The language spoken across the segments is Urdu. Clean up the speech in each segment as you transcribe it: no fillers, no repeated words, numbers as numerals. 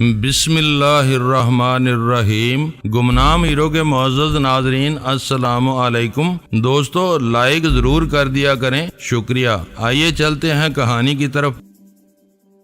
بسم اللہ الرحمن الرحیم۔ گمنام ہیرو کے معزز ناظرین السلام علیکم۔ دوستو لائک ضرور کر دیا کریں، شکریہ۔ آئیے چلتے ہیں کہانی کی طرف۔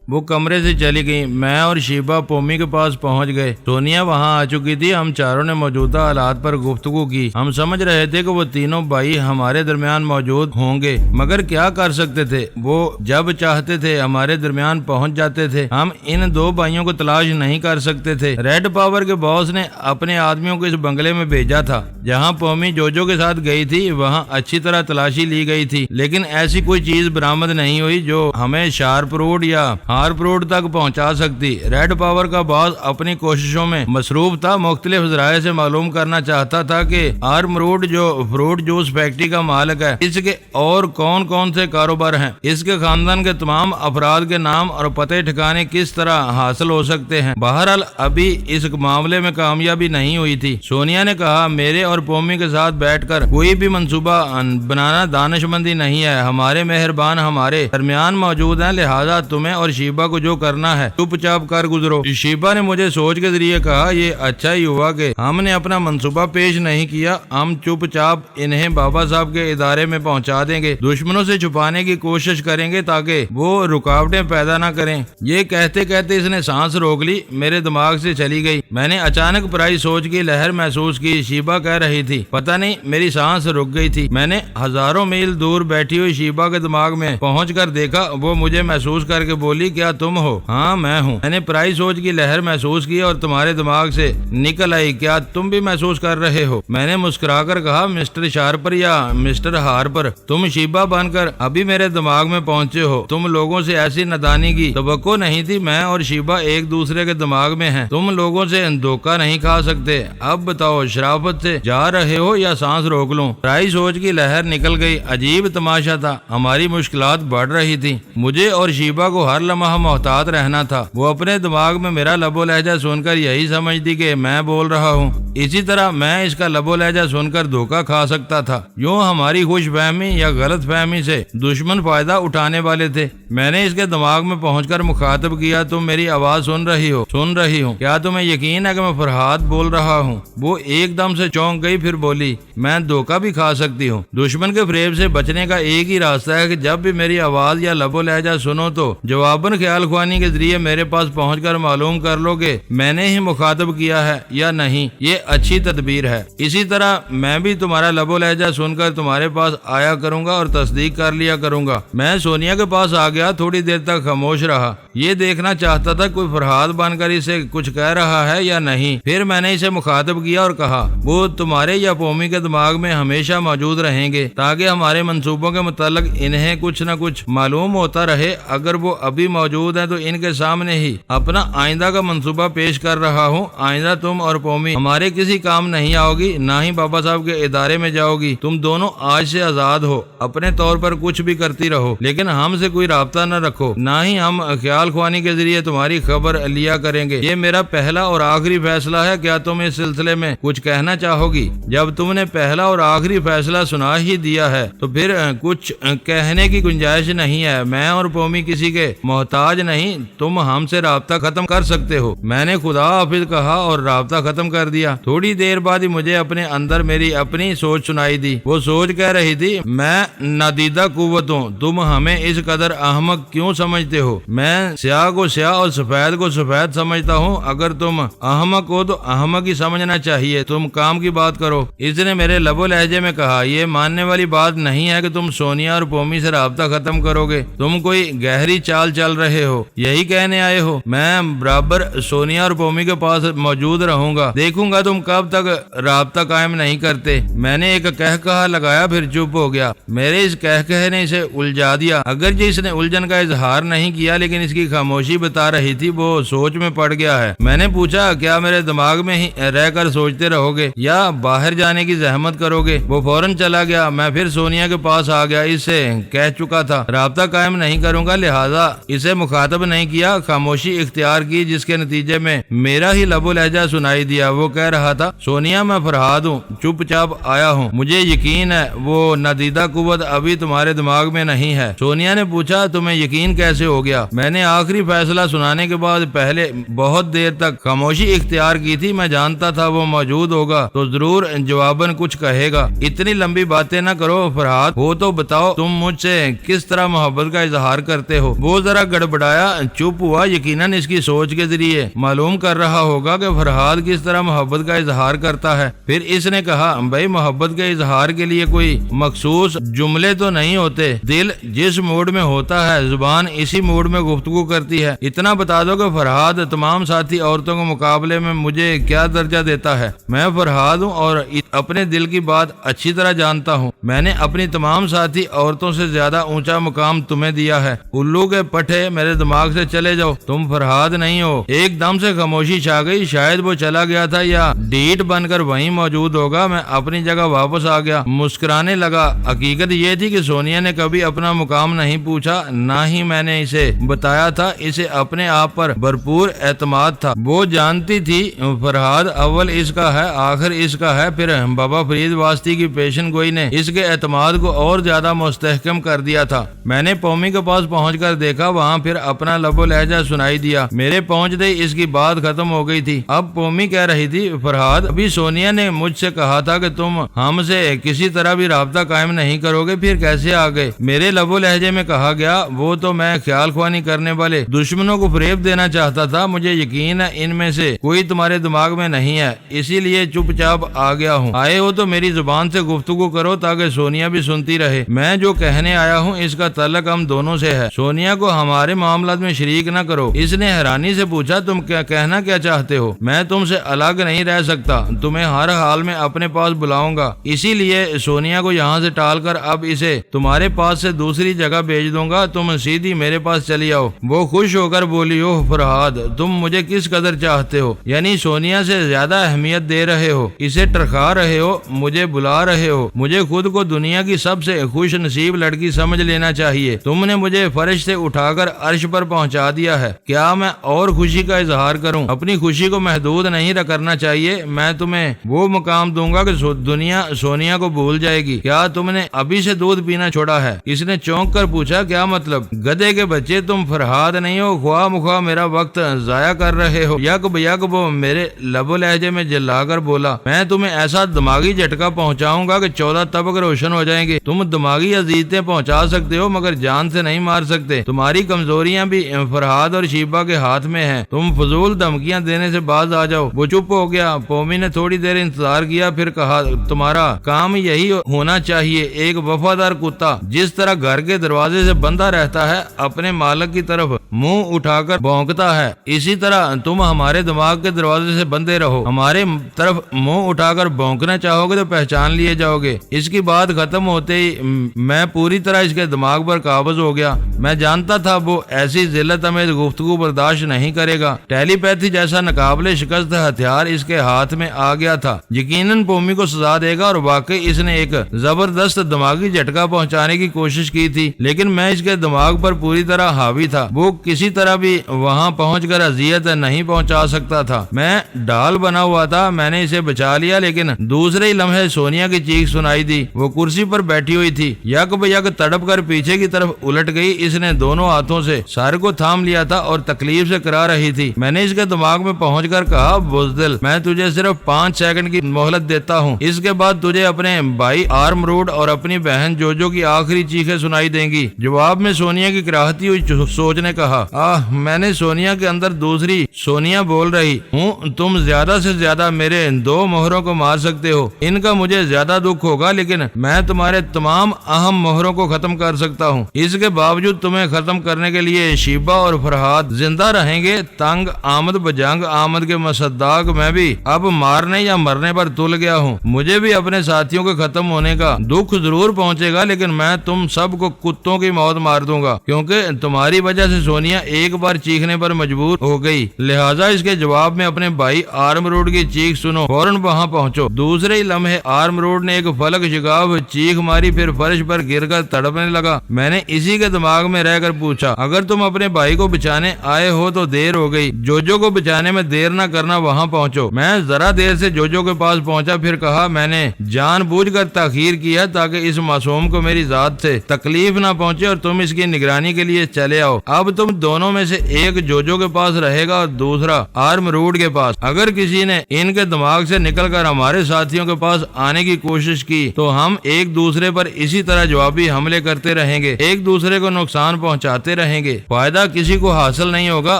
وہ کمرے سے چلی گئی۔ میں اور شیبہ پومی کے پاس پہنچ گئے۔ سونیا وہاں آ چکی تھی۔ ہم چاروں نے موجودہ حالات پر گفتگو کی۔ ہم سمجھ رہے تھے کہ وہ تینوں بھائی ہمارے درمیان موجود ہوں گے، مگر کیا کر سکتے تھے، وہ جب چاہتے تھے ہمارے درمیان پہنچ جاتے تھے۔ ہم ان دو بھائیوں کو تلاش نہیں کر سکتے تھے۔ ریڈ پاور کے باس نے اپنے آدمیوں کو اس بنگلے میں بھیجا تھا جہاں پومی جوجو کے ساتھ گئی تھی۔ وہاں اچھی طرح تلاشی لی گئی تھی، لیکن ایسی کوئی چیز برآمد نہیں ہوئی جو ہمیں شارپ روڈ یا ہارپ روڈ تک پہنچا سکتی۔ ریڈ پاور کا باس اپنی کوششوں میں مصروف تھا۔ مختلف ذرائع سے معلوم کرنا چاہتا تھا کہ ہارپ روڈ جو فروٹ جوس فیکٹری کا مالک ہے، اس کے اور کون کون سے کاروبار ہیں، اس کے خاندان کے تمام افراد کے نام اور پتے ٹھکانے کس طرح حاصل ہو سکتے ہیں۔ بہرحال ابھی اس معاملے میں کامیابی نہیں ہوئی تھی۔ سونیا نے کہا، میرے اور پومی کے ساتھ بیٹھ کر کوئی بھی منصوبہ بنانا دانش مندی نہیں ہے۔ ہمارے مہربان ہمارے درمیان موجود ہیں، لہذا تمہیں اور شیبہ کو جو کرنا ہے چپ چاپ کر گزرو۔ شیبہ نے مجھے سوچ کے ذریعے کہا، یہ اچھا ہی ہوا کہ ہم نے اپنا منصوبہ پیش نہیں کیا۔ ہم چپ چاپ انہیں بابا صاحب کے ادارے میں پہنچا دیں گے، دشمنوں سے چھپانے کی کوشش کریں گے تاکہ وہ رکاوٹیں پیدا نہ کریں۔ یہ کہتے کہتے اس نے سانس روک لی، میرے دماغ سے چلی گئی۔ میں نے اچانک پرائی سوچ کی لہر محسوس کی۔ شیبہ کہہ رہی تھی، پتہ نہیں میری سانس رک گئی تھی۔ میں نے ہزاروں میل دور بیٹھی ہوئی شیبہ کے دماغ میں پہنچ کر دیکھا۔ وہ مجھے محسوس کر کے بولی، کیا تم ہو؟ ہاں میں ہوں۔ میں نے پرائی سوچ کی لہر محسوس کی اور تمہارے دماغ سے نکل آئی، کیا تم بھی محسوس کر رہے ہو؟ میں نے مسکرا کر کہا، مسٹر شارپر یا مسٹر ہارپر، تم شیبہ بن کر ابھی میرے دماغ میں پہنچے ہو۔ تم لوگوں سے ایسی نادانی کی توقع نہیں تھی۔ میں اور شیبہ ایک دوسرے کے دماغ میں ہیں، تم لوگوں سے دھوکہ نہیں کھا سکتے۔ اب بتاؤ، شرافت سے جا رہے ہو یا سانس روک لوں؟ پرائی سوچ کی لہر نکل گئی۔ عجیب تماشا تھا، ہماری مشکلات بڑھ رہی تھی۔ مجھے اور شیبہ کو ہر لمحہ محتاط رہنا تھا۔ وہ اپنے دماغ میں میرا لب و لہجہ سن کر یہی سمجھتی کہ میں بول رہا ہوں، اسی طرح میں اس کا لب و لہجہ سن کر دھوکہ کھا سکتا تھا۔ یوں ہماری خوش فہمی یا غلط فہمی سے دشمن فائدہ اٹھانے والے تھے۔ میں نے اس کے دماغ میں پہنچ کر مخاطب کیا، تم میری آواز سن رہی ہو؟ سن رہی ہوں۔ کیا تمہیں یقین ہے کہ میں فرحات بول رہا ہوں؟ وہ ایک دم سے چونک گئی، پھر بولی، میں دھوکہ بھی کھا سکتی ہوں۔ دشمن کے فریب سے بچنے کا ایک ہی راستہ ہے کہ جب بھی میری آواز یا لب و لہجہ سنو تو جواباً خیال خوانی کے ذریعے میرے پاس پہنچ کر معلوم کر لو کہ میں نے ہی مخاطب کیا ہے یا نہیں۔ یہ اچھی تدبیر ہے۔ اسی طرح میں بھی تمہارا لب و لہجہ سن کر تمہارے پاس آیا کروں گا اور تصدیق کر لیا کروں گا۔ میں سونیا کے پاس آ گیا، تھوڑی دیر تک خاموش رہا، یہ دیکھنا چاہتا تھا کوئی فرحات بن کر اسے کچھ کہہ رہا ہے یا نہیں۔ پھر میں نے اسے مخاطب کیا اور کہا، وہ تمہارے یا پومی کے دماغ میں ہمیشہ موجود رہیں گے تاکہ ہمارے منصوبوں کے متعلق انہیں کچھ نہ کچھ معلوم ہوتا رہے۔ اگر وہ ابھی موجود ہیں تو ان کے سامنے ہی اپنا آئندہ کا منصوبہ پیش کر رہا ہوں۔ آئندہ تم اور پومی ہمارے کسی کام نہیں آؤ گی، نہ ہی بابا صاحب کے ادارے میں جاؤ گی۔ تم دونوں آج سے آزاد ہو، اپنے طور پر کچھ بھی کرتی رہو، لیکن ہم سے کوئی رابطہ نہ رکھو، نہ ہی ہم خیال خوانی کے ذریعے تمہاری خبر لیا کریں گے۔ یہ میرا پہلا اور آخری فیصلہ ہے۔ کیا تم اس سلسلے میں کچھ کہنا چاہو گی؟ جب تم نے پہلا اور آخری فیصلہ سنا ہی دیا ہے تو پھر کچھ کہنے کی گنجائش نہیں ہے۔ میں اور پومی کسی کے محتاج نہیں، تم ہم سے رابطہ ختم کر سکتے ہو۔ میں نے خدا حافظ کہا اور رابطہ ختم کر دیا۔ تھوڑی دیر بعد ہی مجھے اپنے اندر میری اپنی سوچ سنائی دی۔ وہ سوچ کہہ رہی تھی، میں نادیدہ قوت ہوں، تم ہمیں اس قدر احمق کیوں سمجھتے ہو؟ میں سیاہ کو سیاہ اور سفید کو سفید سمجھتا ہوں۔ اگر تم احمق ہو تو احمق ہی سمجھنا چاہیے، تم کام کی بات کرو۔ اس نے میرے لب و لہجے میں کہا، یہ ماننے والی بات نہیں ہے کہ تم سونیا اور پومی سے رابطہ ختم کرو گے۔ تم کوئی گہری چال چل رہے ہو، یہی کہنے آئے ہو؟ میں برابر سونیا اور پومی کے پاس موجود رہوں گا، دیکھوں گا تم کب تک رابطہ قائم نہیں کرتے۔ میں نے ایک کہا لگایا، پھر چپ ہو گیا۔ میرے اس کہے نے اسے الجھا دیا۔ اگرچہ اس نے الجھن کا اظہار نہیں کیا، لیکن اس کی خاموشی بتا رہی تھی وہ سوچ میں پڑ گیا ہے۔ میں نے پوچھا، کیا میرے دماغ میں ہی رہ کر سوچتے رہو گے یا باہر جانے کی زحمت کرو گے؟ وہ فوراً چلا گیا۔ میں پھر سونیا کے پاس آ گیا۔ اس سے کہہ چکا تھا رابطہ قائم نہیں کروں گا، لہذا اسے مخاطب نہیں کیا، خاموشی اختیار کی، جس کے نتیجے میں میرا ہی لب و لہجہ سنائی دیا۔ وہ کہہ رہا تھا، سونیا میں فرحاد ہوں، چپ چاپ آیا ہوں، مجھے یقین ہے وہ نادیدہ قوت ابھی تمہارے دماغ میں نہیں ہے۔ سونیا نے پوچھا، تمہیں یقین کیسے ہو گیا؟ میں نے آخری فیصلہ سنانے کے بعد پہلے بہت دیر تک خاموشی اختیار کی تھی۔ میں جانتا تھا وہ موجود ہوگا تو ضرور جواباً کچھ کہے گا۔ اتنی لمبی باتیں نہ کرو فرحاد، ہو تو بتاؤ تم مجھ سے کس طرح محبت کا اظہار کرتے ہو؟ وہ ذرا گڑبڑایا، چپ ہوا۔ یقیناً اس کی سوچ کے ذریعے معلوم کر رہا ہوگا کہ فرحاد کس طرح محبت کا اظہار کرتا ہے۔ پھر اس نے کہا، بھائی محبت کے اظہار کے لیے کوئی مخصوص جملے تو نہیں ہوتے، دل جس موڈ میں ہوتا ہے زبان اسی موڈ میں گفتگو کرتی ہے۔ اتنا بتا دو کہ فرحاد تمام ساتھی عورتوں کے مقابلے میں مجھے کیا درجہ دیتا ہے۔ میں فرحاد ہوں اور اپنے دل کی بات اچھی طرح جانتا ہوں۔ میں نے اپنی تمام ساتھی عورتوں سے زیادہ اونچا مقام تمہیں دیا ہے۔ الو کے پٹھے میرے دماغ سے چلے جاؤ، تم فرحاد نہیں ہو۔ ایک دم سے خاموشی چھا گئی، شاید وہ چلا گیا تھا یا ڈیٹ بن کر وہیں موجود ہوگا۔ میں اپنی جگہ واپس آ گیا، مسکرانے لگا۔ حقیقت یہ تھی کہ سونیا نے کبھی اپنا مقام نہیں پوچھا، نہ ہی میں نے اسے بتایا تھا۔ اسے اپنے آپ پر بھرپور اعتماد تھا۔ وہ جانتی تھی فرحاد اول اس کا ہے، آخر اس کا ہے۔ پھر بابا فرید واسطی کی پیشن گوئی نے اس کے اعتماد کو اور زیادہ مستحکم کر دیا تھا۔ میں نے پومی کے پاس پہنچ کر دیکھا، وہاں پھر اپنا لب و لہجہ سنائی دیا۔ میرے پہنچتے ہی اس کی بات ختم ہو گئی تھی۔ اب پومی کہہ رہی تھی، فرحاد ابھی سونیا نے مجھ سے کہا تھا کہ تم ہم سے کسی طرح بھی رابطہ قائم نہیں کرو گے، پھر کیسے آ گئے؟ میرے لب و لہجے میں کہا گیا، وہ تو میں خیال خوانی کرنے والے دشمنوں کو فریب دینا چاہتا تھا۔ مجھے یقین ہے ان میں سے کوئی تمہارے دماغ میں نہیں ہے، اسی لیے چپ چاپ آ گیا ہوں۔ آئے ہو تو میری زبان سے گفتگو کرو تاکہ سونیا بھی سنتی رہے۔ میں جو کہنے آیا ہوں اس کا تعلق ہم دونوں سے ہے، سونیا کو ہمارے معاملات میں شریک نہ کرو۔ اس نے حیرانی سے پوچھا، تم کیا کہنا کیا چاہتے ہو؟ میں تم سے الگ نہیں رہ سکتا، تمہیں ہر حال میں اپنے پاس بلاؤں گا، اسی لیے سونیا کو یہاں سے ٹال کر اب اسے تمہارے پاس سے دوسری جگہ بھیج دوں گا، تم سیدھی میرے پاس چلی آؤ۔ وہ خوش ہو کر بولی، اوہ فرحاد تم مجھے کس قدر چاہتے ہو، یعنی سونیا سے زیادہ اہمیت دے رہے ہو، اسے ٹرکھا رہے ہو، مجھے بلا رہے ہو۔ مجھے خود کو دنیا کی سب سے خوش نصیب لڑکی سمجھ لینا چاہیے۔ تم نے مجھے فرش سے اٹھا کر عرش پر پہنچا دیا ہے، کیا میں اور خوشی کا اظہار کروں؟ اپنی خوشی کو محدود نہیں کرنا چاہیے۔ میں تمہیں وہ مقام دوں گا کہ دنیا سونیا کو بھول جائے گی۔ کیا تم نے ابھی سے دودھ پینا چھوڑا ہے؟ اس نے چونک کر پوچھا، کیا مطلب؟ گدھے کے بچے، تم فرحاد نہیں ہو، خواہ مخواہ میرا وقت ضائع کر رہے ہو۔ یک وہ میرے لب و لہجے میں جلا کر بولا، میں تمہیں ایسا دماغی جھٹکا پہنچاؤں گا کہ 14 طبق روشن ہو جائیں گے۔ تم دماغی اذیتیں پہنچا سکتے ہو مگر جان سے نہیں مار سکتے۔ تمہاری کمزوریاں بھی فرحاد اور شیبہ کے ہاتھ میں ہیں، تم فضول دھمکیاں دینے سے باز آ جاؤ۔ وہ چپ ہو گیا۔ پومی نے تھوڑی دیر انتظار کیا، پھر کہا، تمہارا کام یہی ہونا چاہیے، ایک وفادار کتا جس طرح گھر کے دروازے سے بندہ رہتا ہے، اپنے مالک کی طرف منہ اٹھا کر بھونکتا ہے، اسی طرح تم ہمارے دماغ کے دروازے سے بندے رہو۔ ہمارے طرف منہ اٹھا کر بھونکنا چاہو گے تو پہچان لیے جاؤ گے۔ اس کی بات ختم ہوتے ہی میں پوری طرح اس کے دماغ پر قابض ہو گیا۔ میں جانتا تھا وہ ایسی ذلت امیز گفتگو برداشت نہیں کرے گا۔ ٹیلی پیتھی جیسا ناقابل شکست ہتھیار اس کے ہاتھ میں آ گیا تھا، یقیناً پومی کو سزا دے گا، اور واقعی اس نے ایک زبردست دماغی جھٹکا پہنچانے کی کوشش کی تھی، لیکن میں اس کے دماغ پر پوری طرح حاوی تھا۔ وہ کسی طرح بھی وہاں پہنچ کر اذیت نہیں پہنچا سکتا تھا۔ میں ڈال بنا ہوا تھا، میں نے اسے بچا لیا، لیکن دوسرے ہی لمحے سونیا کی چیخ سنائی دی۔ وہ کرسی پر بیٹھی ہوئی تھی، یک بیک تڑپ کر پیچھے کی طرف الٹ گئی۔ اس نے دونوں ہاتھوں سے سر کو تھام لیا تھا اور تکلیف سے کرا رہی تھی۔ میں نے اس کے دماغ میں پہنچ کر کہا، بزدل میں تجھے صرف 5 سیکنڈ کی مہلت دیتا ہوں، اس کے بعد تجھے اپنے بھائی آرم روڈ اور اپنی بہن جوجو کی آخری چیخیں سنائی دیں گی۔ جواب میں سونیا کی کراہتی ہوئی سوچ نے کہا، میں نے سونیا کے اندر دوسری سونیا بول رہی ہوں، تم زیادہ سے زیادہ میرے 2 مہروں کو مار سکتے ہو، ان کا مجھے زیادہ دکھ ہوگا، لیکن میں تمہارے تمام اہم مہروں کو ختم کر سکتا ہوں۔ اس کے باوجود تمہیں ختم کرنے کے لیے شیبہ اور فرحاد زندہ رہیں گے۔ تنگ آمد بجنگ آمد کے مصداق میں بھی اب مارنے یا مرنے پر تل گیا ہوں۔ مجھے بھی اپنے ساتھیوں کے ختم ہونے کا دکھ ضرور پہنچے گا، لیکن میں تم سب کو کتوں کی موت مار دوں گا، کیونکہ تمہاری وجہ سے سونیا ایک بار چیخنے پر مجبور ہو گئی، لہٰذا اس کے جواب میں اپنے بھائی آرم روڈ کی چیخ سنو، فوراً وہاں پہنچو۔ دوسرے ہی لمحے آرم روڈ نے ایک فلک شگاف چیخ ماری، پھر فرش پر گر کر تڑپنے لگا۔ میں نے اسی کے دماغ میں رہ کر پوچھا، اگر تم اپنے بھائی کو بچانے آئے ہو تو دیر ہو گئی، جوجو کو بچانے میں دیر نہ کرنا، وہاں پہنچو۔ میں ذرا دیر سے جوجو کے پاس پہنچا، پھر کہا، میں نے جان بوجھ کر تاخیر کیا تاکہ اس معصوم کو میری ذات سے تکلیف نہ پہنچے اور تم اس کی نگرانی کے لیے چلے آؤ۔ اب تم دونوں میں سے ایک جوجو کے پاس رہے گا اور دوسرا آرم روڈ کے پاس۔ اگر کسی نے ان کے دماغ سے نکل کر ہمارے ساتھیوں کے پاس آنے کی کوشش کی تو ہم ایک دوسرے پر اسی طرح جوابی حملے کرتے رہیں گے، ایک دوسرے کو نقصان پہنچاتے رہیں گے، فائدہ کسی کو حاصل نہیں ہوگا۔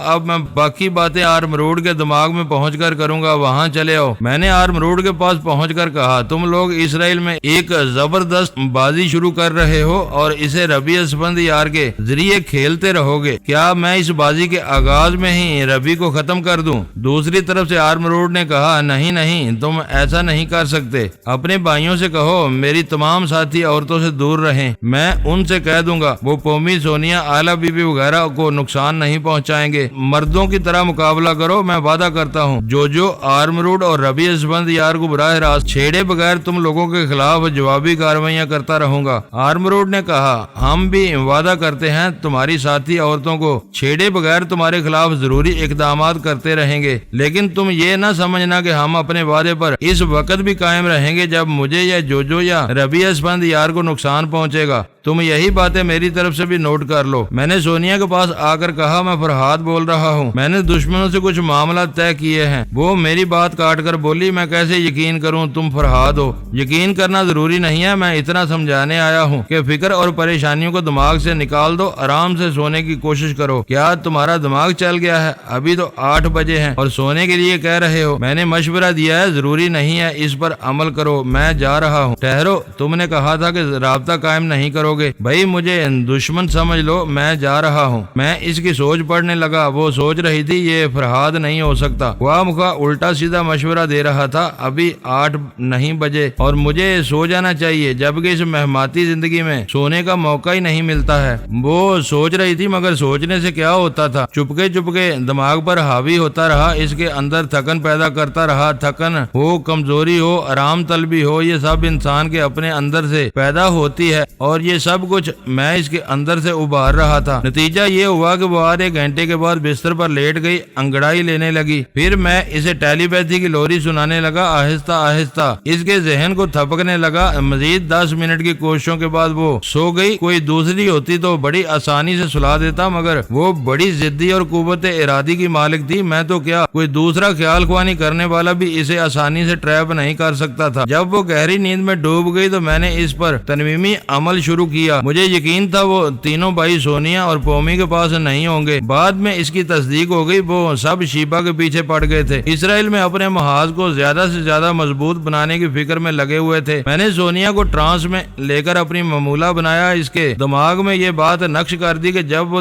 اب میں باقی باتیں آرم روڈ کے دماغ میں پہنچ کر کروں گا، وہاں چلے آؤ۔ میں نے آرم روڈ کے پاس پہنچ کر کہا، تم لوگ اسرائیل میں ایک زبردست بازی شروع کر رہے ہو اور اسے ربی اسفندیار کے ذریعے کھیلتے رہو گے، کیا میں اس بازی کے آغاز میں ہی ربی کو ختم کر دوں؟ دوسری طرف سے آرم روڈ نے کہا، نہیں نہیں، تم ایسا نہیں کر سکتے، اپنے بھائیوں سے کہو میری تمام ساتھی عورتوں سے دور رہیں، میں ان سے کہہ دوں گا وہ پومی، سونیا، آلا بی بی وغیرہ کو نقصان نہیں پہنچائیں گے، مردوں کی طرح مقابلہ کرو، میں وعدہ کرتا ہوں جو آرم روڈ اور ربی اسفندیار کو براہ راست چھیڑے بغیر تم لوگوں کے خلاف جوابی کارروائیاں کرتا رہوں گا۔ آرم روڈ نے کہا، ہم بھی وعدہ کرتے ہیں تمہاری ساتھی عورتوں کو چھیڑے بغیر تمہارے خلاف ضروری اقدامات کرتے رہیں گے، لیکن تم یہ نہ سمجھنا کہ ہم اپنے وعدے پر اس وقت بھی قائم رہیں گے جب مجھے یا جوجو یا ربی اسفندیار کو نقصان پہنچے گا۔ تم یہی باتیں میری طرف سے بھی نوٹ کر لو۔ میں نے سونیا کے پاس آ کر کہا، میں فرحاد بول رہا ہوں، میں نے دشمنوں سے کچھ معاملات طے کیے ہیں۔ وہ میری بات کاٹ کر بولی، میں کیسے یقین کروں تم فرحاد ہو؟ یقین کرنا ضروری نہیں ہے، میں اتنا سمجھانے آیا ہوں کہ فکر اور پریشانیوں کو دماغ سے نکال دو، آرام سے سونے کی کوشش کرو۔ کیا تمہارا دماغ چل گیا ہے؟ ابھی تو 8 بجے ہیں اور سونے کے لیے کہہ رہے ہو۔ میں نے مشورہ دیا ہے، ضروری نہیں ہے اس پر عمل کرو، میں جا رہا ہوں۔ ٹھہرو، تم نے کہا تھا کہ رابطہ قائم نہیں کرو گے۔ بھائی مجھے دشمن سمجھ لو، میں جا رہا ہوں۔ میں اس کی سوچ پڑھنے لگا، وہ سوچ رہی تھی یہ فرحاد نہیں ہو سکتا، خواہ مخواہ الٹا سیدھا مشورہ دے رہا تھا۔ ابھی 8 نہیں بجے اور مجھے سو جانا چاہیے، جبکہ اس مہماتی زندگی میں سونے کا موقع ہی نہیں ملتا ہے۔ وہ سوچ رہی تھی، مگر سوچنے سے کیا ہوتا تھا، چپکے چپکے دماغ پر حاوی ہوتا رہا، اس کے اندر تھکن پیدا کرتا رہا۔ تھکن ہو، کمزوری ہو، آرام طلبی ہو، یہ سب انسان کے اپنے اندر سے پیدا ہوتی ہے اور یہ سب کچھ میں اس کے اندر سے ابھار رہا تھا۔ نتیجہ یہ ہوا کہ وہ آدھے گھنٹے کے بعد بستر پر لیٹ گئی، انگڑائی لینے لگی۔ پھر میں اسے ٹیلی پیتھی کی لوری سنانے لگا، آہستہ آہستہ اس کے ذہن کو تھپکنے لگا۔ مزید 10 منٹ کی کوششوں کے بعد وہ سو گئی۔ کوئی دوسری ہوتی تو بڑی آسانی سے سلا دیتا، مگر وہ بڑی ضدی اور قوت ارادی کی مالک تھی۔ میں تو کیا، کوئی دوسرا خیال خوانی کرنے والا بھی اسے آسانی سے ٹریپ نہیں کر سکتا تھا۔ جب وہ گہری نیند میں ڈوب گئی تو میں نے اس پر تنویمی عمل شروع کیا۔ مجھے یقین تھا وہ تینوں بھائی سونیا اور پومی کے پاس نہیں ہوں گے۔ بعد میں اس کی تصدیق ہو گئی، وہ سب شیبا کے پیچھے پڑ گئے تھے۔ اسرائیل میں اپنے محاذ کو زیادہ سے زیادہ مضبوط بنانے کی فکر میں لگے ہوئے تھے۔ میں نے سونیا کو ٹرانس میں لے کر اپنی معمولہ بنایا، اس کے دماغ میں یہ بات نقش کر دی کہ جب وہ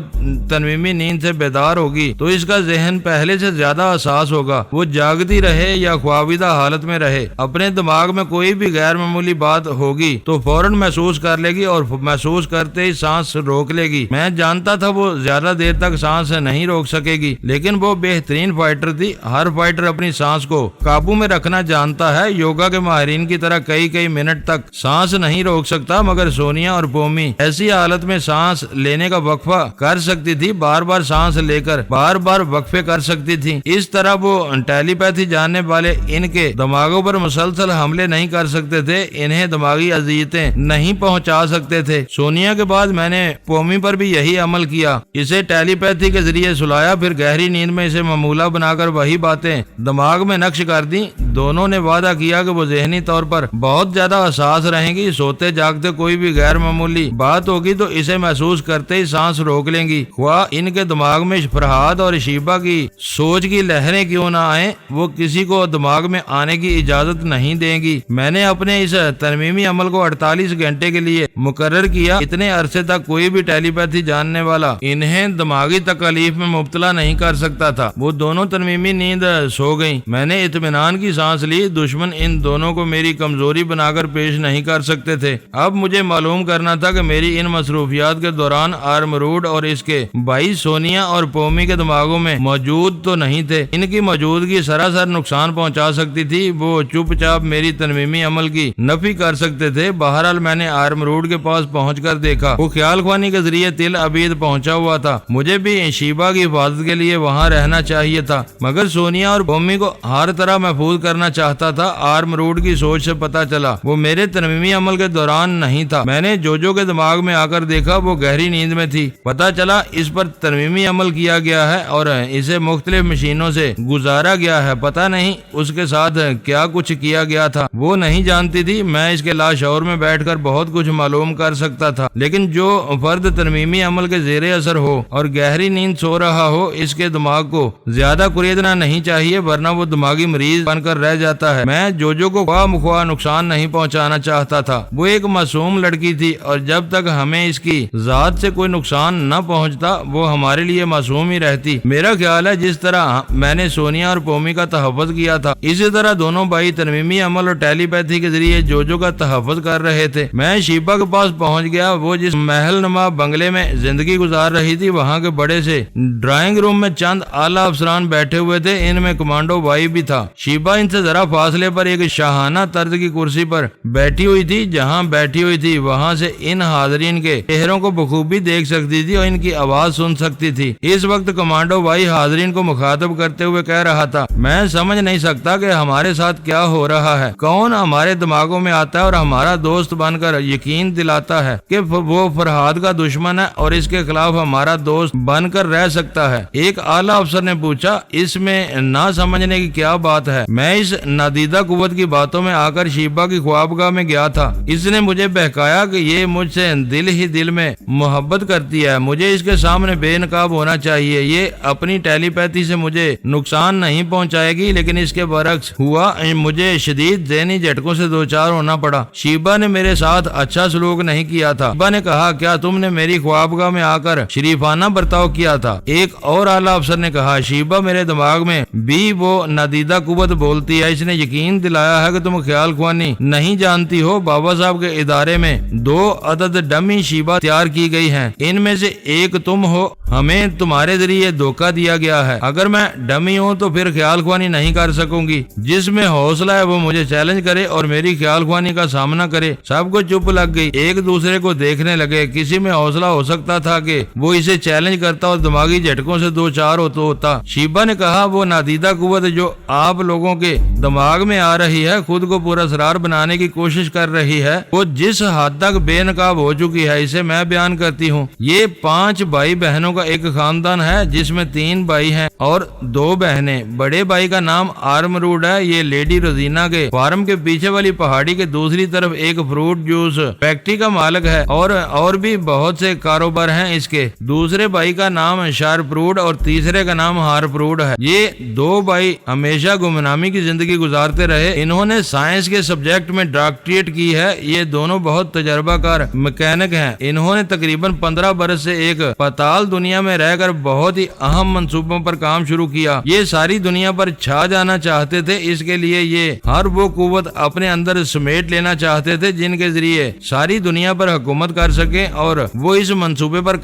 تنویمی نیند سے بیدار ہوگی تو اس کا ذہن پہلے سے زیادہ حساس ہوگا۔ وہ جاگتی رہے یا خوابیدہ حالت میں رہے، اپنے دماغ میں کوئی بھی غیر معمولی بات ہوگی تو فوراً محسوس کر لے گی اور محسوس کرتے ہی سانس روک لے گی۔ میں جانتا تھا وہ زیادہ دیر تک سانس نہیں روک سکے گی، لیکن وہ بہترین فائٹر تھی۔ ہر فائٹر اپنی سانس کو قابو میں رکھنا جانتا ہے۔ یوگا کے ماہرین کی طرح کئی منٹ تک سانس نہیں روک سکتا، مگر سونیا اور پومی ایسی حالت میں سانس لینے کا وقفہ کر سکتی تھی، بار بار سانس لے کر بار بار وقفے کر سکتی تھی۔ اس طرح وہ ٹیلی پیتھی جاننے والے ان کے دماغوں پر مسلسل حملے نہیں کر سکتے تھے، انہیں دماغی اذیتیں نہیں پہنچا سکتے تھے۔ سونیا کے بعد میں نے پومی پر بھی یہی عمل کیا، اسے ٹیلی پیتھی کے ذریعے سلایا، پھر گہری نیند میں اسے معمولہ بنا کر وہی باتیں دماغ میں نقش کر دی۔ دونوں نے وعدہ کیا کہ وہ ذہنی طور پر بہت زیادہ حساس رہیں گی، سوتے جاگتے کوئی بھی غیر معمولی بات ہوگی تو اسے محسوس کرتے ہی سانس روک لیں گی، خواہ ان کے دماغ میں فرحاد اور شیبا کی سوچ کی لہریں کیوں نہ آئیں، وہ کسی کو دماغ میں آنے کی اجازت نہیں دیں گی۔ میں نے اپنے اس ترمیمی عمل کو 48 گھنٹے کے لیے مقرر کیا۔ اتنے عرصے تک کوئی بھی ٹیلی پیتھی جاننے والا انہیں دماغی تکالیف میں مبتلا نہیں کر سکتا تھا۔ وہ دونوں ترمیمی نیند سو گئیں۔ میں نے اطمینان کی سانس لی، دشمن ان دونوں کو میری کمزوری بنا کر پیش نہیں کر سکتے تھے۔ اب مجھے معلوم کرنا تھا کہ میری ان مصروفیات کے دوران آرم روڈ اور اس کے بھائی سونیا اور پومی کے دماغوں میں موجود تو نہیں تھے۔ ان کی موجودگی سراسر نقصان پہنچا سکتی تھی، وہ چپ چاپ میری ترمیمی عمل کی نفی کر سکتے تھے۔ بہرحال میں نے آرم روڈ کے پاس پاس پہنچ کر دیکھا وہ خیال خوانی کے ذریعے تل ابید پہنچا ہوا تھا۔ مجھے بھی شیبہ کی حفاظت کے لیے وہاں رہنا چاہیے تھا، مگر سونیا اور بومی کو ہر طرح محفوظ کرنا چاہتا تھا۔ آرم روڈ کی سوچ سے پتا چلا وہ میرے ترمیمی عمل کے دوران نہیں تھا۔ میں نے جوجو کے دماغ میں آ کر دیکھا وہ گہری نیند میں تھی۔ پتا چلا اس پر ترمیمی عمل کیا گیا ہے اور اسے مختلف مشینوں سے گزارا گیا ہے۔ پتا نہیں اس کے ساتھ کیا کچھ کیا گیا تھا، وہ نہیں جانتی تھی۔ میں اس کے لاشعور میں بیٹھ کر بہت کچھ معلوم کر سکتا تھا، لیکن جو فرد ترمیمی عمل کے زیر اثر ہو اور گہری نیند سو رہا ہو، اس کے دماغ کو زیادہ کریدنا نہیں چاہیے، ورنہ وہ دماغی مریض بن کر رہ جاتا ہے۔ میں جوجو کو خواہ مخواہ نقصان نہیں پہنچانا چاہتا تھا۔ وہ ایک معصوم لڑکی تھی اور جب تک ہمیں اس کی ذات سے کوئی نقصان نہ پہنچتا وہ ہمارے لیے معصوم ہی رہتی۔ میرا خیال ہے جس طرح میں نے سونیا اور پومی کا تحفظ کیا تھا، اسی طرح دونوں بھائی ترمیمی عمل اور ٹیلی پیتھی کے ذریعے جوجو کا تحفظ کر رہے تھے۔ میں شیبہ کے پاس پہنچ گیا۔ وہ جس محل نما بنگلے میں زندگی گزار رہی تھی، وہاں کے بڑے سے ڈرائنگ روم میں چند اعلیٰ افسران بیٹھے ہوئے تھے، ان میں کمانڈو بھائی بھی تھا۔ شیبہ ان سے ذرا فاصلے پر ایک شاہانہ طرز کی کرسی پر بیٹھی ہوئی تھی۔ جہاں بیٹھی ہوئی تھی وہاں سے ان حاضرین کے چہروں کو بخوبی دیکھ سکتی تھی اور ان کی آواز سن سکتی تھی۔ اس وقت کمانڈو بھائی حاضرین کو مخاطب کرتے ہوئے کہہ رہا تھا، میں سمجھ نہیں سکتا کہ ہمارے ساتھ کیا ہو رہا ہے۔ کون ہمارے دماغوں میں آتا ہے اور ہمارا دوست بن کر یقین دلاتا ہے کہ وہ فرحاد کا دشمن ہے اور اس کے خلاف ہمارا دوست بن کر رہ سکتا ہے؟ ایک اعلیٰ افسر نے پوچھا، اس میں نہ سمجھنے کی کیا بات ہے؟ میں اس نادیدہ قوت کی باتوں میں آ کر شیبہ کی خوابگاہ میں گیا تھا۔ اس نے مجھے بہکایا کہ یہ مجھ سے دل ہی دل میں محبت کرتی ہے، مجھے اس کے سامنے بے نقاب ہونا چاہیے۔ یہ اپنی ٹیلی پیتھی سے مجھے نقصان نہیں پہنچائے گی، لیکن اس کے برعکس ہوا، مجھے شدید ذہنی جھٹکوں سے دوچار ہونا پڑا۔ شیبہ نے میرے ساتھ اچھا سلوک نہیں کیا تھا۔ شیبہ نے کہا، کیا تم نے میری خوابگاہ میں آ کر شریفانہ برتاؤ کیا تھا؟ ایک اور اعلیٰ افسر نے کہا، شیبہ میرے دماغ میں بھی وہ نادیدہ قوت بولتی ہے۔ اس نے یقین دلایا ہے کہ تم خیال خوانی نہیں جانتی ہو۔ بابا صاحب کے ادارے میں 2 عدد ڈمی شیبہ تیار کی گئی ہیں، ان میں سے ایک تم ہو۔ ہمیں تمہارے ذریعے دھوکہ دیا گیا ہے۔ اگر میں ڈمی ہوں تو پھر خیال خوانی نہیں کر سکوں گی۔ جس میں حوصلہ ہے وہ مجھے چیلنج کرے اور میری خیال خوانی کا سامنا کرے۔ سب کو چپ لگ گئی، ایک دوسرے کو دیکھنے لگے۔ کسی میں حوصلہ ہو سکتا تھا کہ وہ اسے چیلنج کرتا اور دماغی جھٹکوں سے دوچار ہوتا۔ شیبہ نے کہا، وہ نادیدہ قوت جو آپ لوگوں کے دماغ میں آ رہی ہے، خود کو پورا اسرار بنانے کی کوشش کر رہی ہے، وہ جس حد تک بے نقاب ہو چکی ہے اسے میں بیان کرتی ہوں۔ یہ 5 بھائی بہنوں کا ایک خاندان ہے جس میں 3 بھائی ہیں اور 2 بہنیں۔ بڑے بھائی کا نام آرم روڈ ہے، یہ لیڈی روزینہ کے فارم کے پیچھے والی پہاڑی کے دوسری طرف ایک فروٹ جوس فیکٹری کا مالک ہے اور بھی بہت سے کاروبار ہیں اس کے۔ دوسرے بھائی کا نام شارپ روڈ اور تیسرے کا نام ہارپ روڈ ہے۔ یہ 2 بھائی ہمیشہ گمنامی کی زندگی گزارتے رہے۔ انہوں نے سائنس کے سبجیکٹ میں ڈاکٹریٹ کی ہے۔ یہ دونوں بہت تجربہ کار میکینک ہیں۔ انہوں نے تقریباً 15 برس سے ایک پتال دنیا میں رہ کر بہت ہی اہم منصوبوں پر کام شروع کیا۔ یہ ساری دنیا پر چھا جانا چاہتے تھے، اس کے لیے یہ ہر وہ قوت اپنے اندر سمیٹ لینا چاہتے تھے جن کے ذریعے ساری دنیا پر حکومت کر سکیں، اور وہ اس منصوبے پر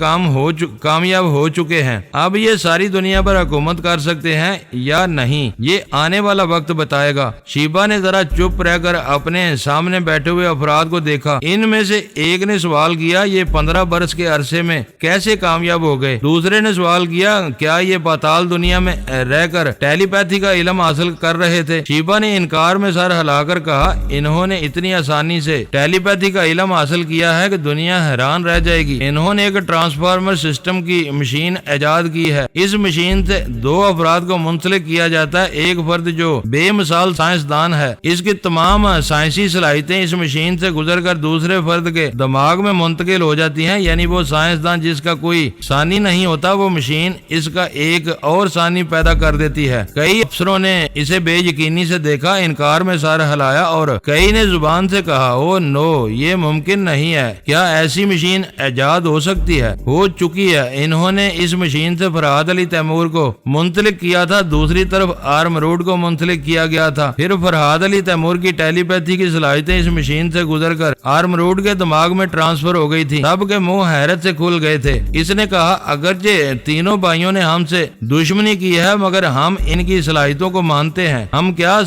کامیاب ہو چکے ہیں۔ اب یہ ساری دنیا پر حکومت کر سکتے ہیں یا نہیں، یہ آنے والا وقت بتائے گا۔ شیبہ نے ذرا چپ رہ کر اپنے سامنے بیٹھے ہوئے افراد کو دیکھا۔ ان میں سے ایک نے سوال کیا، یہ 15 برس کے عرصے میں کیسے کامیاب ہو گئے؟ دوسرے نے سوال کیا، کیا یہ پاتال دنیا میں رہ کر ٹیلی پیتھی کا علم حاصل کر رہے تھے؟ شیبہ نے انکار میں سر ہلا کر کہا، انہوں نے اتنی آسانی سے ٹیلی پیتھی کا علم حاصل کیا ہے کہ دنیا حیران رہ جائے گی۔ انہوں نے ایک ٹرانسفارمر سسٹم کی مشین ایجاد کی ہے۔ اس مشین سے 2 افراد کو منسلک کیا جاتا ہے، ایک فرد جو بے مثال سائنسدان ہے، اس کی تمام سائنسی صلاحیتیں اس مشین سے گزر کر دوسرے فرد کے دماغ میں منتقل ہو جاتی ہیں، یعنی وہ سائنسدان جس کا کوئی ثانی نہیں ہوتا، وہ مشین اس کا ایک اور ثانی پیدا کر دیتی ہے۔ کئی افسروں نے اسے بے یقینی سے دیکھا، انکار میں سر ہلایا اور کئی نے زبان سے کہا، او نو، یہ ممکن نہیں ہے، کیا ایسی مشین ایجاد ہو سکتی ہے؟ ہو چکی ہے۔ انہوں نے اس مشین سے فرحاد علی تیمور کو منسلک کیا تھا، دوسری طرف آرم روڈ کو منسلک کیا گیا تھا۔ پھر فرحاد علی تیمور کی ٹیلی پیتھی کی صلاحیتیں اس مشین سے گزر کر آرم روڈ کے دماغ میں ٹرانسفر ہو گئی تھی۔ سب کے منہ حیرت سے کھل گئے تھے۔ اس نے کہا، اگرچہ تینوں بھائیوں نے ہم سے دشمنی کی ہے، مگر ہم ان کی صلاحیتوں کو مانتے ہیں۔ ہم کیا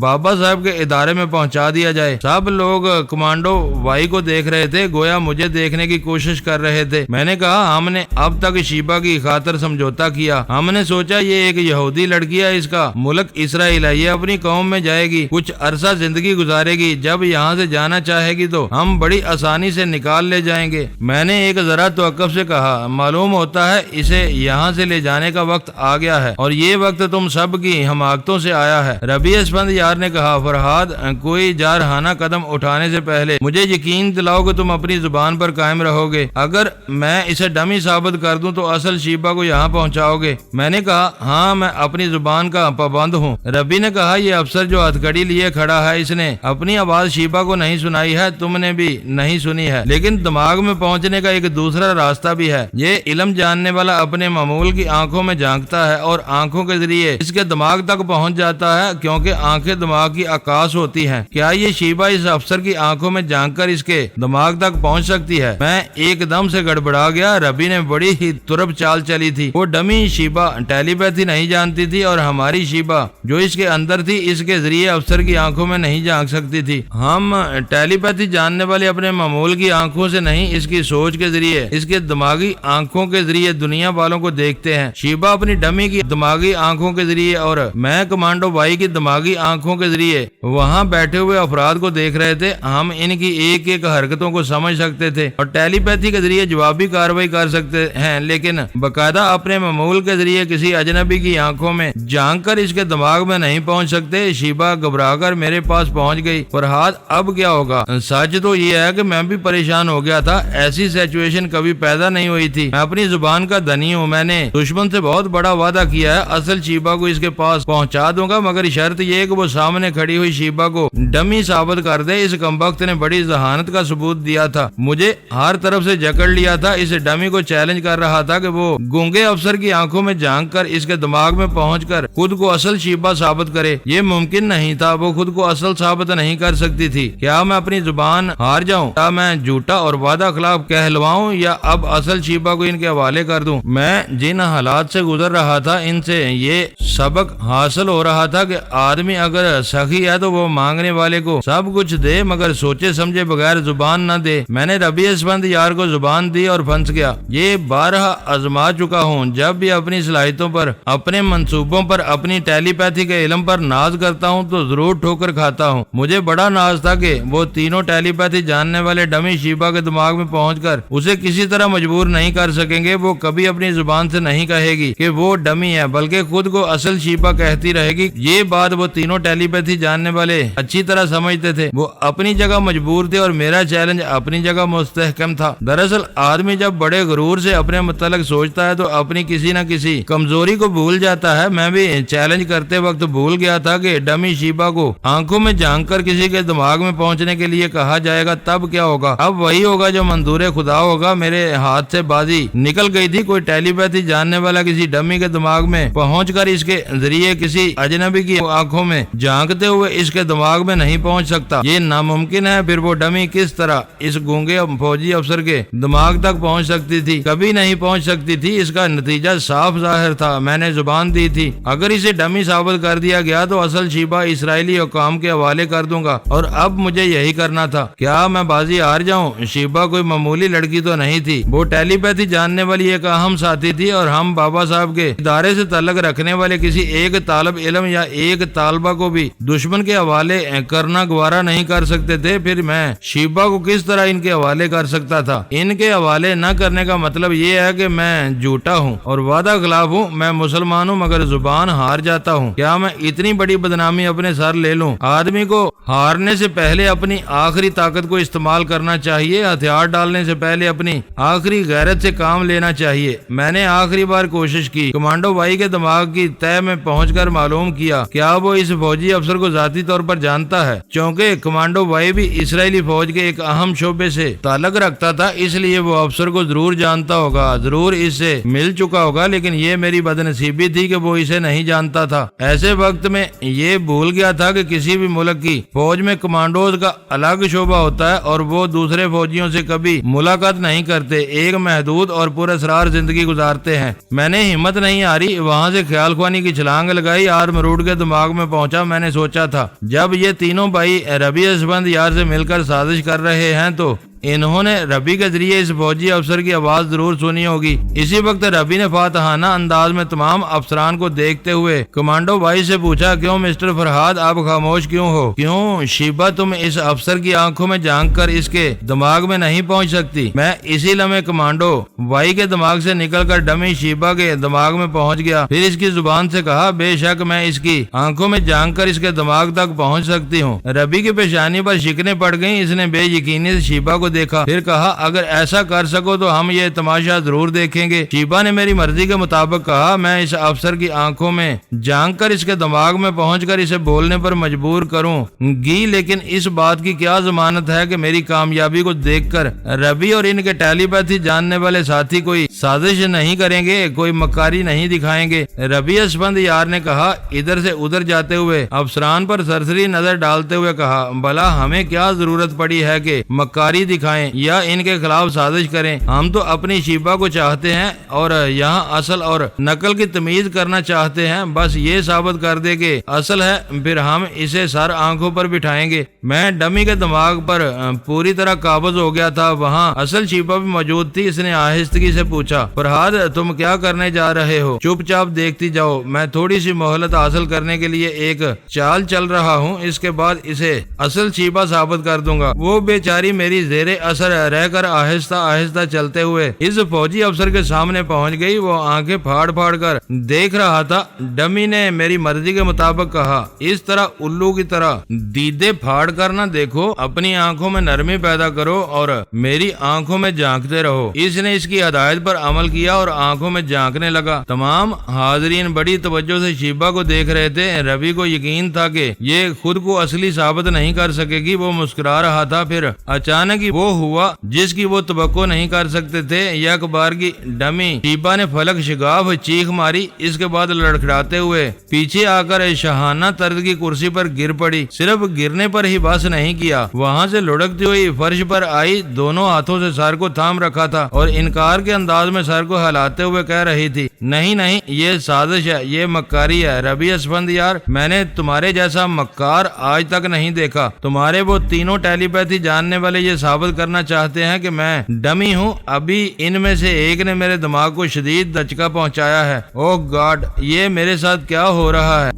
بابا صاحب کے ادارے میں پہنچا دیا جائے۔ سب لوگ کمانڈو وائی کو دیکھ رہے تھے، گویا مجھے دیکھنے کی کوشش کر رہے تھے۔ میں نے کہا ہم نے اب تک شیبہ کی خاطر سمجھوتا کیا، ہم نے سوچا یہ ایک یہودی لڑکی ہے، اس کا ملک اسرائیل ہے، یہ اپنی قوم میں جائے گی، کچھ عرصہ زندگی گزارے گی، جب یہاں سے جانا چاہے گی تو ہم بڑی آسانی سے نکال لے جائیں گے۔ میں نے ایک ذرا توقف سے کہا معلوم ہوتا ہے اسے یہاں سے لے جانے کا وقت آ گیا ہے، اور یہ وقت تم سب کی حماقتوں سے آیا ہے۔ ربیع اسفند یار نے کہا فرہاد کوئی جارحانہ قدم اٹھانے سے پہلے مجھے یقین دلاؤ کہ تم اپنی زبان پر قائم رہو گے، اگر میں اسے ڈمی ثابت کر دوں تو اصل شیبہ کو یہاں پہنچاؤ گے؟ میں نے کہا ہاں میں اپنی زبان کا پابند ہوں۔ ربی نے کہا یہ افسر جو ہتھکڑی لیے کھڑا ہے اس نے اپنی آواز شیبہ کو نہیں سنائی ہے، تم نے بھی نہیں سنی ہے، لیکن دماغ میں پہنچنے کا ایک دوسرا راستہ بھی ہے۔ یہ علم جاننے والا اپنے معمول کی آنکھوں میں جھانکتا ہے اور آنکھوں کے ذریعے اس کے دماغ تک پہنچ جاتا ہے، کیونکہ آنکھیں دماغ کی عکاس ہوتی ہیں۔ کیا یہ شیبہ اس افسر کی آنکھوں میں جھانک کر اس کے دماغ تک پہنچ سکتی ہے؟ میں ایک دم سے گڑبڑا گیا۔ ربی نے بڑی ہی ترب چال چلی تھی، وہ ڈمی شیبہ ٹیلی پیتھی نہیں جانتی تھی، اور ہماری شیبہ جو اس کے اندر تھی اس کے ذریعے افسر کی آنکھوں میں نہیں جھانک سکتی تھی۔ ہم ٹیلی پیتھی جاننے والے اپنے معمول کی آنکھوں سے نہیں، اس کی سوچ کے ذریعے، اس کے دماغی آنکھوں کے ذریعے دنیا والوں کو دیکھتے ہیں۔ شیبہ اپنی ڈمی کی دماغی آنکھوں کے ذریعے اور میں کمانڈو بائی کی دماغی آنکھوں کے ذریعے وہاں بیٹھے ہوئے افراد کو دیکھ رہے تھے۔ ہم ان کی ایک ایک حرکتوں کو سمجھ سکتے تھے اور ٹیلی پیتھی کے ذریعے جوابی کارروائی کر سکتے ہیں، لیکن باقاعدہ اپنے معمول کے ذریعے کسی اجنبی کی آنکھوں میں جھانک کر اس کے دماغ میں نہیں پہنچ سکتے۔ شیبہ گھبرا کر میرے پاس پہنچ گئی۔ فرہاد اب کیا ہوگا؟ سچ تو یہ ہے کہ میں بھی پریشان ہو گیا تھا، ایسی سچویشن کبھی پیدا نہیں ہوئی تھی۔ میں اپنی زبان کا دھنی ہوں، میں نے دشمن سے بہت بڑا وعدہ کیا ہے، اصل شیبہ کو اس کے پاس پہنچا دوں گا، مگر شرط یہ کہ وہ سامنے کھڑی ہوئی شیبہ کو ڈمی ثابت کر دے۔ اس کمبخت نے بڑی ذہانت کا ثبوت دیا تھا، مجھے ہر طرف سے جکڑ لیا تھا، اس ڈمی کو چیلنج کر رہا تھا کہ وہ گونگے افسر کی آنکھوں میں جھانک کر اس کے دماغ میں پہنچ کر خود کو اصل شیبہ ثابت کرے۔ یہ ممکن نہیں تھا، وہ خود کو اصل ثابت نہیں کر سکتی تھی۔ کیا میں اپنی زبان ہار جاؤں؟ کیا میں جھوٹا اور وعدہ خلاف کہلواؤں یا اب اصل شیبہ کو ان کے حوالے کر دوں؟ میں جن حالات سے گزر رہا تھا ان سے یہ سبق حاصل ہو رہا تھا کہ آدمی اگر سخی ہے تو وہ مانگنے والے کو سب کچھ دے، مگر سوچے سمجھے بغیر زبان نہ دے۔ میں نے ربیع اسفند یار کو زبان دی اور پھنس گیا۔ یہ بارہا آزما چکا ہوں، جب بھی اپنی صلاحیتوں پر، اپنے منصوبوں پر، اپنی ٹیلی پیتھی کے علم پر ناز کرتا ہوں تو ضرور ٹھوکر کھاتا ہوں۔ مجھے بڑا ناز تھا کہ وہ تینوں ٹیلی پیتھی جاننے والے ڈمی شیبہ کے دماغ میں پہنچ کر اسے کسی طرح مجبور نہیں کر سکیں گے۔ وہ کبھی اپنی زبان سے نہیں کہے گی کہ وہ ڈمی ہے، بلکہ خود کو اصل شیبہ کہتی رہے گی۔ یہ بات وہ تینوں ٹیلی پیتھی جاننے والے اچھی طرح سمجھتے تھے۔ وہ اپنی جگہ مجبور تھے اور میرا چیلنج اپنی جگہ مستحکم تھا۔ دراصل آدمی جب بڑے غرور سے اپنے متعلق سوچتا ہے تو اپنی کسی نہ کسی کمزوری کو بھول جاتا ہے۔ میں بھی چیلنج کرتے وقت بھول گیا تھا کہ ڈمی شیبہ کو آنکھوں میں جھانک کر کسی کے دماغ میں پہنچنے کے لیے کہا جائے گا، تب کیا ہوگا؟ اب وہی ہوگا جو منظور خدا ہوگا۔ میرے ہاتھ سے بازی نکل گئی تھی۔ کوئی ٹیلی پیتھی جاننے والا کسی ڈمی کے دماغ میں پہنچ کر اس کے ذریعے کسی اجنبی کی آنکھوں میں جھانکتے ہوئے اس کے دماغ میں نہیں پہنچ سکتا، یہ ناممکن ہے۔ پھر وہ ڈمی کس طرح اس گونگے فوجی افسر کے دماغ تک پہنچ سکتی تھی؟ کبھی نہیں پہنچ سکتی تھی۔ اس کا نتیجہ صاف ظاہر تھا، میں نے زبان دی تھی اگر اسے ڈمی ثابت کر دیا گیا تو اصل شیبہ اسرائیلی حکام کے حوالے کر دوں گا، اور اب مجھے یہی کرنا تھا۔ کیا میں بازی ہار جاؤں؟ شیبہ کوئی معمولی لڑکی تو نہیں تھی، وہ ٹیلی پیتھی جاننے والی ایک اہم ساتھی تھی، اور ہم بابا صاحب کے ادارے سے تعلق رکھنے والے کسی ایک طالب علم یا ایک طالبہ کو بھی دشمن کے حوالے کرنا گوارا نہیں کر سکتے تھے۔ پھر میں شیبہ کو کس طرح ان کے حوالے کر سکتا تھا؟ ان کے حوالے نہ کرنے کا مطلب یہ ہے کہ میں جھوٹا ہوں اور وعدہ خلاف ہوں، میں مسلمان ہوں مگر زبان ہار جاتا ہوں۔ کیا میں اتنی بڑی بدنامی اپنے سر لے لوں؟ آدمی کو ہارنے سے پہلے اپنی آخری طاقت کو استعمال کرنا چاہیے، ہتھیار ڈالنے سے پہلے اپنی آخری غیرت سے کام لینا چاہیے۔ میں نے آخری بار کوشش کی، کمانڈو بائی کے دماغ کی تہ میں پہنچ کر معلوم کیا کیا وہ اس فوجی افسر کو ذاتی طور پر جانتا ہے۔ چونکہ کمانڈو بائی بھی اسرائیلی فوج کے ایک اہم شعبے سے تعلق رکھتا تھا، اس لیے وہ افسر کو ضرور جانتا ہوگا، ضرور اس سے مل چکا ہوگا، لیکن یہ میری بدنصیبی تھی کہ وہ اسے نہیں جانتا تھا۔ ایسے وقت میں یہ بھول گیا تھا کہ کسی بھی ملک کی فوج میں کمانڈوز کا الگ شعبہ ہوتا ہے اور وہ دوسرے فوجیوں سے کبھی ملاقات نہیں کرتے، ایک محدود اور پر اسرار زندگی گزارتے ہیں۔ میں نے ہمت نہیں ہاری، وہاں سے خیال خیال خوانی کی چھلانگ لگائی اور مروڑ کے دماغ میں پہنچا۔ میں نے سوچا تھا جب یہ تینوں بھائی ربی اسفند یار سے مل کر سازش کر رہے ہیں تو انہوں نے ربی کے ذریعے اس فوجی افسر کی آواز ضرور سنی ہوگی۔ اسی وقت ربی نے فاتحانہ انداز میں تمام افسران کو دیکھتے ہوئے کمانڈو بھائی سے پوچھا، کیوں مسٹر فرہاد آپ خاموش کیوں ہو؟ کیوں شیبہ تم اس افسر کی آنکھوں میں جھانک کر اس کے دماغ میں نہیں پہنچ سکتی؟ میں اسی لمحے کمانڈو بھائی کے دماغ سے نکل کر ڈمی شیبہ کے دماغ میں پہنچ گیا، پھر اس کی زبان سے کہا، بے شک میں اس کی آنکھوں میں جھانک کر اس کے دماغ تک پہنچ سکتی ہوں۔ ربی کی پیشانی پر شکنیں پڑ گئیں، اس نے بے یقینی سے شیبہ کو دیکھا، پھر کہا، اگر ایسا کر سکو تو ہم یہ تماشا ضرور دیکھیں گے۔ شیبہ نے میری مرضی کے مطابق کہا، میں اس افسر کی آنکھوں میں جھانک کر اس کے دماغ میں پہنچ کر اسے بولنے پر مجبور کروں گی، لیکن اس بات کی کیا ضمانت ہے کہ میری کامیابی کو دیکھ کر ربی اور ان کے ٹیلی پیتھی جاننے والے ساتھی کوئی سازش نہیں کریں گے، کوئی مکاری نہیں دکھائیں گے؟ ربی اسفند یار نے کہا، ادھر سے ادھر جاتے ہوئے افسران پر سرسری نظر ڈالتے ہوئے کہا، بھلا ہمیں کیا ضرورت پڑی ہے کہ مکاری دکھائیں یا ان کے خلاف سازش کریں؟ ہم تو اپنی شیبہ کو چاہتے ہیں اور یہاں اصل اور نقل کی تمیز کرنا چاہتے ہیں۔ بس یہ ثابت کر دے کہ اصل ہے، پھر ہم اسے سر آنکھوں پر بٹھائیں گے۔ میں ڈمی کے دماغ پر پوری طرح قابض ہو گیا تھا، وہاں اصل شیبہ بھی موجود تھی۔ اس نے آہستگی سے پوچھا، فرہاد تم کیا کرنے جا رہے ہو؟ چپ چاپ دیکھتی جاؤ، میں تھوڑی سی مہلت حاصل کرنے کے لیے ایک چال چل رہا ہوں، اس کے بعد اسے اصل شیبہ ثابت کر دوں گا۔ وہ بیچاری میری زیر اثر رہ کر آہستہ آہستہ چلتے ہوئے اس فوجی افسر کے سامنے پہنچ گئی۔ وہ آنکھیں پھاڑ پھاڑ کر دیکھ رہا تھا۔ ڈمی نے میری مرضی کے مطابق کہا، اس طرح الو کی طرح دیدے پھاڑ کر نہ دیکھو، اپنی آنکھوں میں نرمی پیدا کرو اور میری آنکھوں میں جھانکتے رہو۔ اس نے اس کی ہدایت پر عمل کیا اور آنکھوں میں جھانکنے لگا۔ تمام حاضرین بڑی توجہ سے شیبہ کو دیکھ رہے تھے۔ ربی کو یقین تھا کہ یہ خود کو اصلی ثابت نہیں کر سکے گی۔ وہ مسکرا رہا تھا، پھر اچانک ہی وہ ہوا جس کی وہ توقع نہیں کر سکتے تھے۔ یک بار کی ڈمی شیبہ نے فلک شگاف چیخ ماری، اس کے بعد لڑکھڑاتے ہوئے پیچھے آ کر شاہانہ طرز کی کرسی پر گر پڑی۔ صرف گرنے پر ہی بس نہیں کیا، وہاں سے لڑکتی ہوئی فرش پر آئی، دونوں ہاتھوں سے سر کو تھام رکھا تھا اور انکار کے انداز میں سر کو ہلاتے ہوئے کہہ رہی تھی، نہیں نہیں، یہ سازش ہے، یہ مکاری ہے۔ ربی اسفند یار، میں نے تمہارے جیسا مکار آج تک نہیں دیکھا۔ تمہارے وہ تینوں ٹیلی پیتھی جاننے والے یہ ثابت کرنا چاہتے ہیں کہ میں ڈمی ہوں۔ ابھی ان میں سے ایک نے میرے دماغ کو شدید دھچکا پہنچایا ہے۔ اوہ گاڈ، یہ میرے ساتھ کیا ہو رہا ہے؟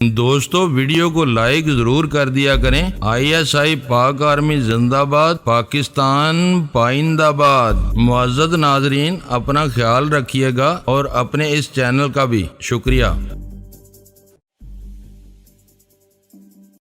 دوستو ویڈیو کو لائک ضرور کر دیا کریں۔ ISI پاک آرمی زندہ باد، پاکستان پائندہ باد۔ معزز ناظرین، اپنا خیال رکھیے گا اور اپنے اس چینل کا بھی شکریہ۔